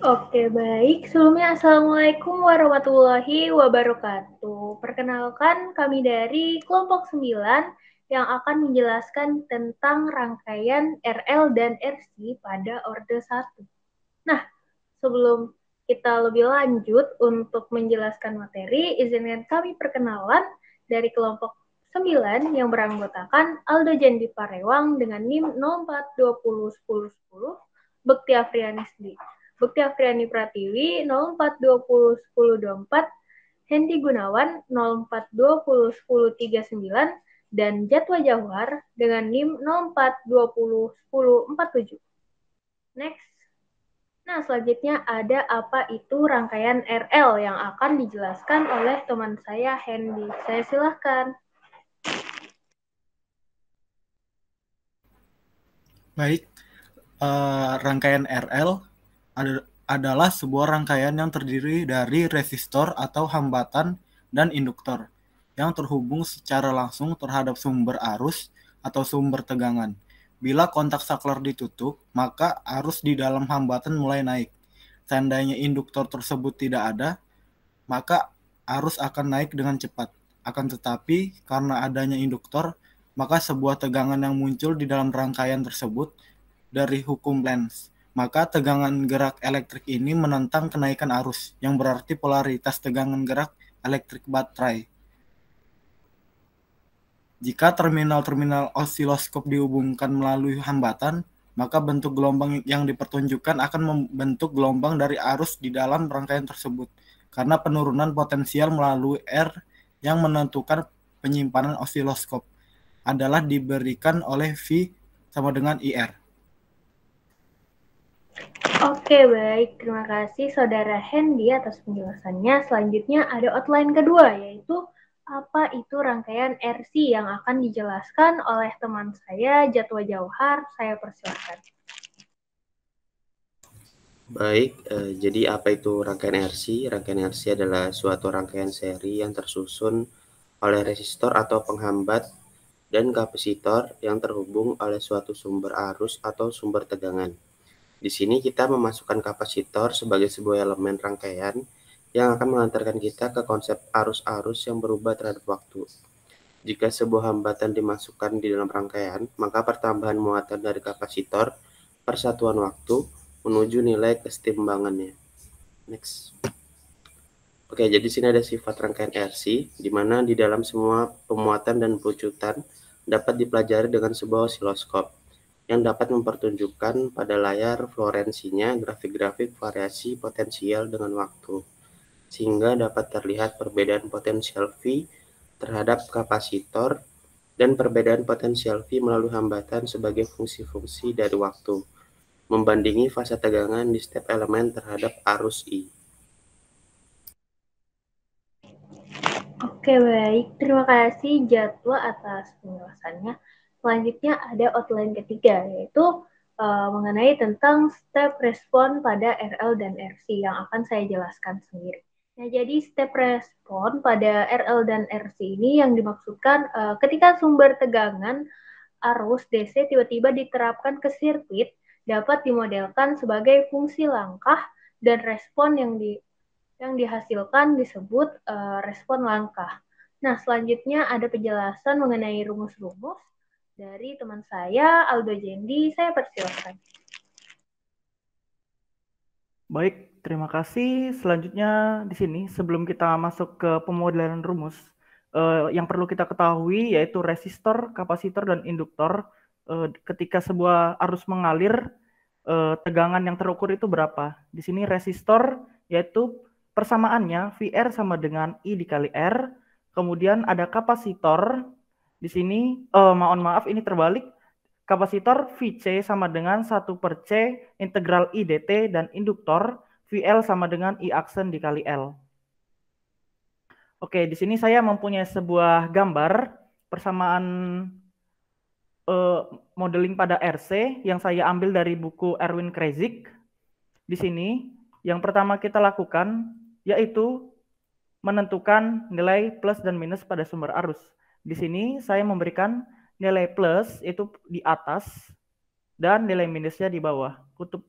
Oke, baik. Sebelumnya, Assalamualaikum warahmatullahi wabarakatuh. Perkenalkan, kami dari kelompok 9 yang akan menjelaskan tentang rangkaian RL dan RC pada orde 1. Nah, sebelum kita lebih lanjut untuk menjelaskan materi, izinkan kami perkenalan dari kelompok 9 yang beranggotakan Aldo Jandi Parewang dengan NIM 04201010, Bekti Afrianisdi Bekti Afriani Pratiwi 04201024, Hendi Gunawan 04201039, dan Jatwa Jawhar dengan NIM 04201047. Next. Nah, selanjutnya ada apa itu rangkaian RL yang akan dijelaskan oleh teman saya, Hendy. Saya silahkan. Baik, rangkaian RL adalah sebuah rangkaian yang terdiri dari resistor atau hambatan dan induktor yang terhubung secara langsung terhadap sumber arus atau sumber tegangan. Bila kontak saklar ditutup, maka arus di dalam hambatan mulai naik. Seandainya induktor tersebut tidak ada, maka arus akan naik dengan cepat. Akan tetapi, karena adanya induktor, maka sebuah tegangan yang muncul di dalam rangkaian tersebut dari hukum Lenz. Maka tegangan gerak elektrik ini menentang kenaikan arus, yang berarti polaritas tegangan gerak elektrik baterai. Jika terminal-terminal osiloskop dihubungkan melalui hambatan, maka bentuk gelombang yang dipertunjukkan akan membentuk gelombang dari arus di dalam rangkaian tersebut, karena penurunan potensial melalui R yang menentukan penyimpanan osiloskop adalah diberikan oleh V sama dengan IR. Oke, baik. Terima kasih Saudara Hendy atas penjelasannya. Selanjutnya ada outline kedua, yaitu apa itu rangkaian RC yang akan dijelaskan oleh teman saya, Jatwa Jauhar. Saya persilahkan. Baik, jadi apa itu rangkaian RC? Rangkaian RC adalah suatu rangkaian seri yang tersusun oleh resistor atau penghambat dan kapasitor yang terhubung oleh suatu sumber arus atau sumber tegangan. Di sini kita memasukkan kapasitor sebagai sebuah elemen rangkaian yang akan mengantarkan kita ke konsep arus-arus yang berubah terhadap waktu. Jika sebuah hambatan dimasukkan di dalam rangkaian, maka pertambahan muatan dari kapasitor per satuan waktu menuju nilai kesetimbangannya. Next. Oke, jadi sini ada sifat rangkaian RC, di mana di dalam semua pemuatan dan pelucutan dapat dipelajari dengan sebuah osiloskop yang dapat mempertunjukkan pada layar fluoresensinya grafik-grafik variasi potensial dengan waktu, sehingga dapat terlihat perbedaan potensial V terhadap kapasitor dan perbedaan potensial V melalui hambatan sebagai fungsi-fungsi dari waktu, membandingi fase tegangan di setiap elemen terhadap arus I. Oke, baik. Terima kasih Jatwa atas penjelasannya. Selanjutnya ada outline ketiga, yaitu mengenai tentang step respon pada RL dan RC yang akan saya jelaskan sendiri. Nah, jadi step respon pada RL dan RC ini yang dimaksudkan ketika sumber tegangan arus DC tiba-tiba diterapkan ke sirkuit dapat dimodelkan sebagai fungsi langkah dan respon yang dihasilkan disebut respon langkah. Nah, selanjutnya ada penjelasan mengenai rumus-rumus dari teman saya, Aldo Jendi. Saya persilakan. Baik, terima kasih. Selanjutnya di sini, sebelum kita masuk ke pemodelan rumus, yang perlu kita ketahui yaitu resistor, kapasitor, dan induktor. Ketika sebuah arus mengalir, tegangan yang terukur itu berapa? Di sini resistor yaitu persamaannya VR sama dengan I dikali R. Kemudian ada kapasitor. Di sini, mohon maaf ini terbalik. Kapasitor VC sama dengan 1/C integral I dt dan induktor VL sama dengan I aksen dikali L. Oke, di sini saya mempunyai sebuah gambar persamaan modeling pada RC yang saya ambil dari buku Erwin Kreyszig. Di sini yang pertama kita lakukan yaitu menentukan nilai plus dan minus pada sumber arus. Di sini saya memberikan nilai plus itu di atas dan nilai minusnya di bawah. Kutub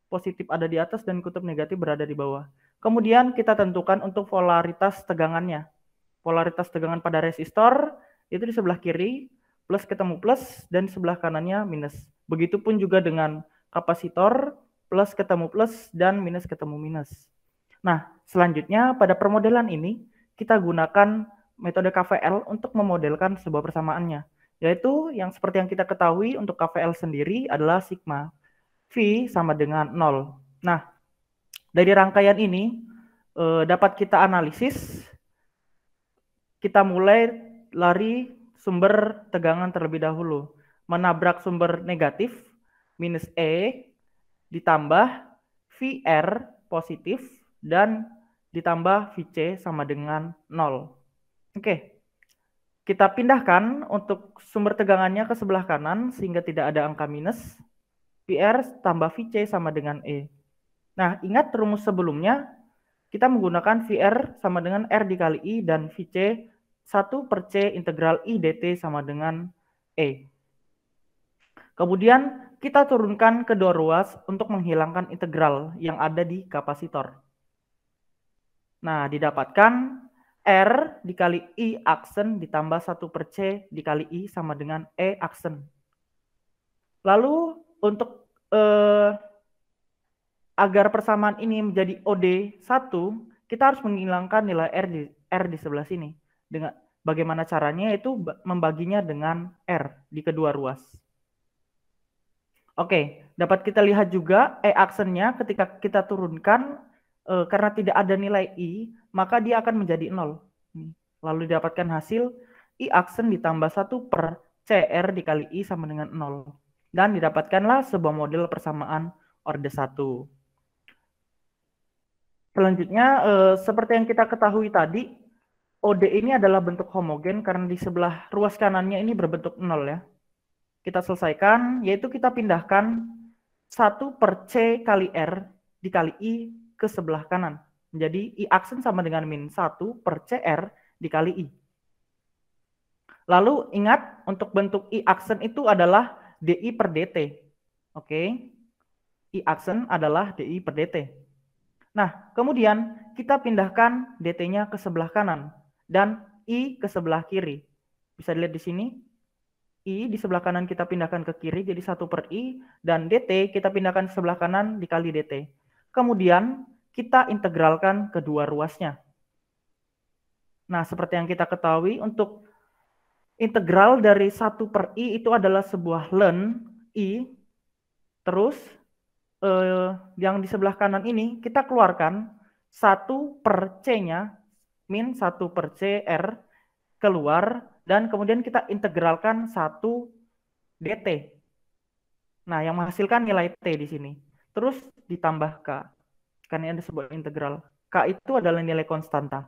positif ada di atas dan kutub negatif berada di bawah. Kemudian kita tentukan untuk polaritas tegangannya. Polaritas tegangan pada resistor itu di sebelah kiri, plus ketemu plus, dan di sebelah kanannya minus. Begitupun juga dengan kapasitor, plus ketemu plus, dan minus ketemu minus. Nah, selanjutnya pada permodelan ini, kita gunakan metode KVL untuk memodelkan sebuah persamaannya, yaitu yang seperti yang kita ketahui untuk KVL sendiri adalah sigma V sama dengan 0. Nah, dari rangkaian ini dapat kita analisis. Kita mulai lari sumber tegangan terlebih dahulu. Menabrak sumber negatif, minus E, ditambah VR positif, dan ditambah VC sama dengan 0. Oke, kita pindahkan untuk sumber tegangannya ke sebelah kanan sehingga tidak ada angka minus. VR tambah VC sama dengan E. Nah, ingat rumus sebelumnya, kita menggunakan VR sama dengan R dikali I dan VC 1/C integral I dt sama dengan E. Kemudian kita turunkan kedua ruas untuk menghilangkan integral yang ada di kapasitor. Nah, didapatkan R dikali I aksen ditambah 1/C dikali I sama dengan E aksen. Lalu untuk agar persamaan ini menjadi OD1, kita harus menghilangkan nilai R di sebelah sini. Dengan bagaimana caranya? Yaitu membaginya dengan R di kedua ruas. Oke, dapat kita lihat juga E aksennya ketika kita turunkan, karena tidak ada nilai I, maka dia akan menjadi 0. Lalu didapatkan hasil I aksen ditambah 1/CR dikali I sama dengan 0. Dan didapatkanlah sebuah model persamaan orde 1. Selanjutnya, seperti yang kita ketahui tadi, OD ini adalah bentuk homogen karena di sebelah ruas kanannya ini berbentuk 0 ya. Kita selesaikan, yaitu kita pindahkan 1/C kali R dikali I ke sebelah kanan. Jadi I aksen sama dengan min 1/CR dikali I. Lalu ingat, untuk bentuk I aksen itu adalah DI per DT. Oke, I aksen adalah DI per DT. Nah, kemudian kita pindahkan DT-nya ke sebelah kanan dan I ke sebelah kiri. Bisa dilihat di sini, I di sebelah kanan kita pindahkan ke kiri jadi 1/I, dan DT kita pindahkan ke sebelah kanan dikali DT. Kemudian kita integralkan kedua ruasnya. Nah, seperti yang kita ketahui, untuk integral dari 1/I itu adalah sebuah ln I, terus yang di sebelah kanan ini kita keluarkan 1/C-nya min 1/CR keluar, dan kemudian kita integralkan 1 dt. Nah, yang menghasilkan nilai T di sini. Terus ditambah K. Karena ada sebuah integral. K itu adalah nilai konstanta.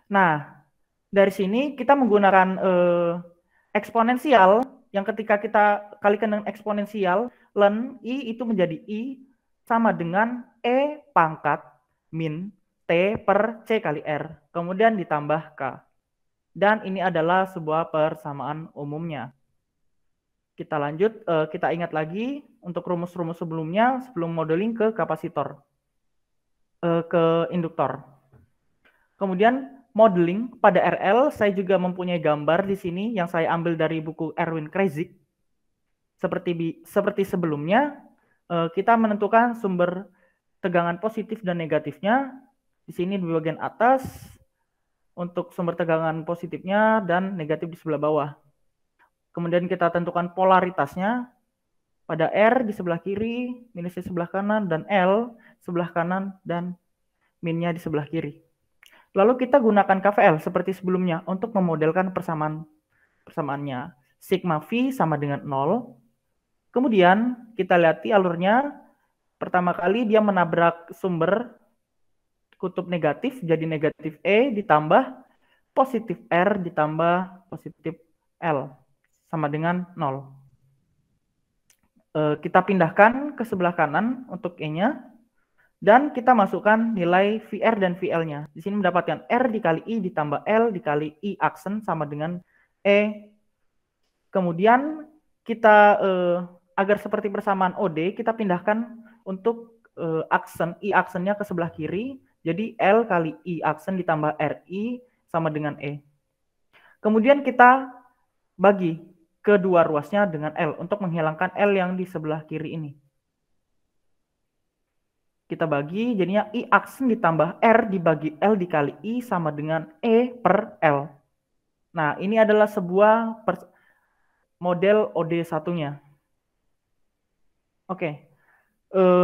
Nah, dari sini kita menggunakan eksponensial, yang ketika kita kalikan dengan eksponensial, ln I itu menjadi I sama dengan E pangkat min T/C kali R. Kemudian ditambah K. Dan ini adalah sebuah persamaan umumnya. Kita lanjut, kita ingat lagi untuk rumus-rumus sebelumnya sebelum modeling ke kapasitor, ke induktor. Kemudian modeling pada RL, saya juga mempunyai gambar di sini yang saya ambil dari buku Erwin Kreyszig. Seperti sebelumnya, kita menentukan sumber tegangan positif dan negatifnya. Di sini di bagian atas untuk sumber tegangan positifnya dan negatif di sebelah bawah. Kemudian kita tentukan polaritasnya pada R di sebelah kiri, minus di sebelah kanan, dan L sebelah kanan dan minnya di sebelah kiri. Lalu kita gunakan KVL seperti sebelumnya untuk memodelkan persamaannya. Sigma V sama dengan 0. Kemudian kita lihat alurnya. Pertama kali dia menabrak sumber kutub negatif, jadi negatif E ditambah positif R ditambah positif L sama dengan 0. Kita pindahkan ke sebelah kanan untuk E-nya. Dan kita masukkan nilai VR dan VL-nya. Di sini mendapatkan R dikali I ditambah L dikali I aksen sama dengan E. Kemudian kita, agar seperti persamaan OD, kita pindahkan untuk aksen, I aksennya ke sebelah kiri, jadi L kali I aksen ditambah RI sama dengan E. Kemudian kita bagi kedua ruasnya dengan L untuk menghilangkan L yang di sebelah kiri ini. Kita bagi, jadinya I aksen ditambah R dibagi L dikali I sama dengan E per L. Nah, ini adalah sebuah model OD1-nya. Oke.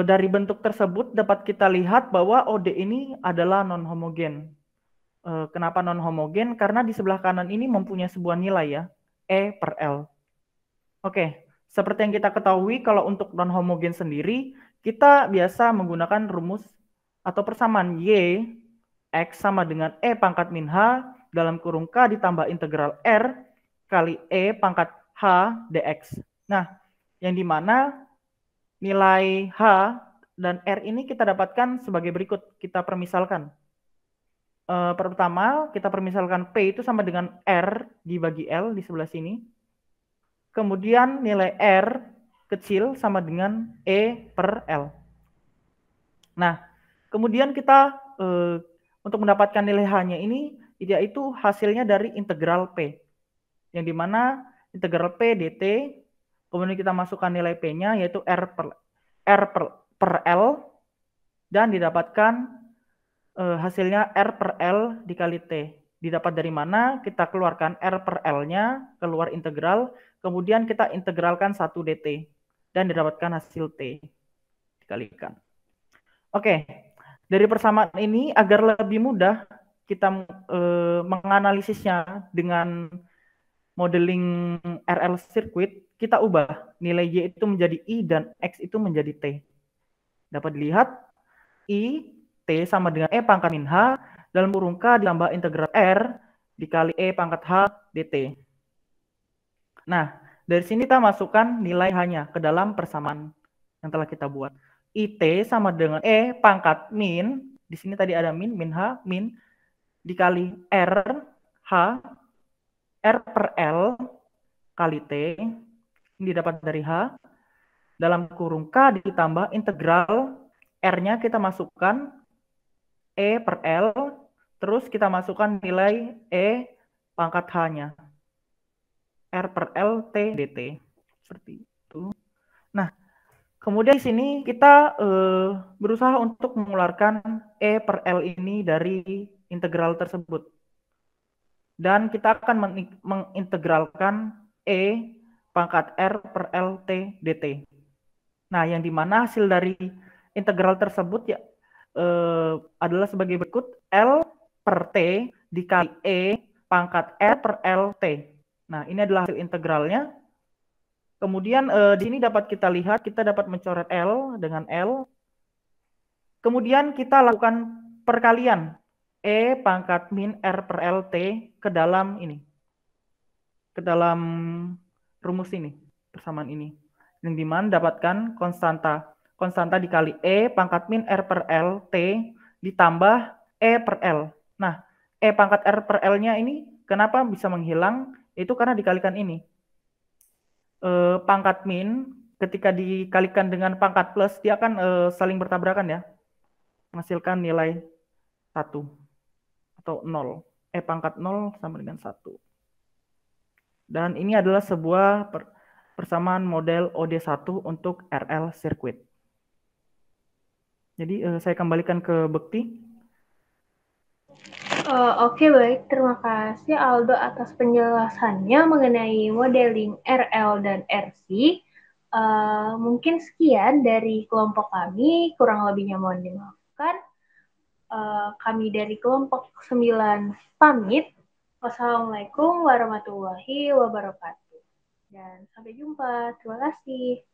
Dari bentuk tersebut dapat kita lihat bahwa OD ini adalah non-homogen. Kenapa non-homogen? Karena di sebelah kanan ini mempunyai sebuah nilai ya, E per L. Oke, seperti yang kita ketahui kalau untuk non-homogen sendiri, kita biasa menggunakan rumus atau persamaan Y, X sama dengan E pangkat min H dalam kurung K ditambah integral R kali E pangkat H dx. Nah, yang dimana nilai H dan R ini kita dapatkan sebagai berikut. Kita permisalkan. Pertama, kita permisalkan P itu sama dengan R dibagi L di sebelah sini. Kemudian nilai R kecil sama dengan E per L. Nah, kemudian kita untuk mendapatkan nilai H-nya ini, yaitu hasilnya dari integral P. Yang dimana integral P dt, kemudian kita masukkan nilai P-nya, yaitu R per L, dan didapatkan hasilnya R per L dikali T. Didapat dari mana? Kita keluarkan R per L-nya, keluar integral, kemudian kita integralkan 1 dt, dan didapatkan hasil T. Dikalikan. Oke, dari persamaan ini agar lebih mudah kita menganalisisnya dengan modeling RL circuit, kita ubah nilai Y itu menjadi I dan X itu menjadi T. Dapat dilihat I T sama dengan E pangkat min H dalam kurung K ditambah integral R dikali E pangkat H dt. Nah, dari sini kita masukkan nilai H-nya ke dalam persamaan yang telah kita buat. IT sama dengan E pangkat min, di sini tadi ada min H, min, dikali R, H, R per L kali T, ini didapat dari H, dalam kurung K ditambah integral R-nya kita masukkan E per L, terus kita masukkan nilai E pangkat H-nya. R per L T dt. Seperti itu. Nah, kemudian di sini kita berusaha untuk mengeluarkan E per L ini dari integral tersebut. Dan kita akan mengintegralkan E pangkat R per L T dt. Nah, yang dimana hasil dari integral tersebut ya adalah sebagai berikut, L per T dikali E pangkat R per L T. Nah, ini adalah hasil integralnya. Kemudian di sini dapat kita lihat, kita dapat mencoret L dengan L. Kemudian kita lakukan perkalian E pangkat min R per L T ke dalam ini. Ke dalam rumus ini, persamaan ini. Yang dimana dapatkan konstanta dikali E pangkat min R per L T ditambah E per L. Nah, E pangkat R per L-nya ini kenapa bisa menghilang? Itu karena dikalikan ini. Pangkat min ketika dikalikan dengan pangkat plus, dia akan saling bertabrakan ya. Menghasilkan nilai 1 atau 0. E pangkat 0 sama dengan 1. Dan ini adalah sebuah persamaan model OD1 untuk RL circuit. Jadi saya kembalikan ke Bekti. Oke, baik. Terima kasih Aldo atas penjelasannya mengenai modeling RL dan RC. Mungkin sekian dari kelompok kami, kurang lebihnya mohon dimaafkan. Kami dari kelompok 9 pamit. Wassalamualaikum warahmatullahi wabarakatuh. Dan sampai jumpa. Terima kasih.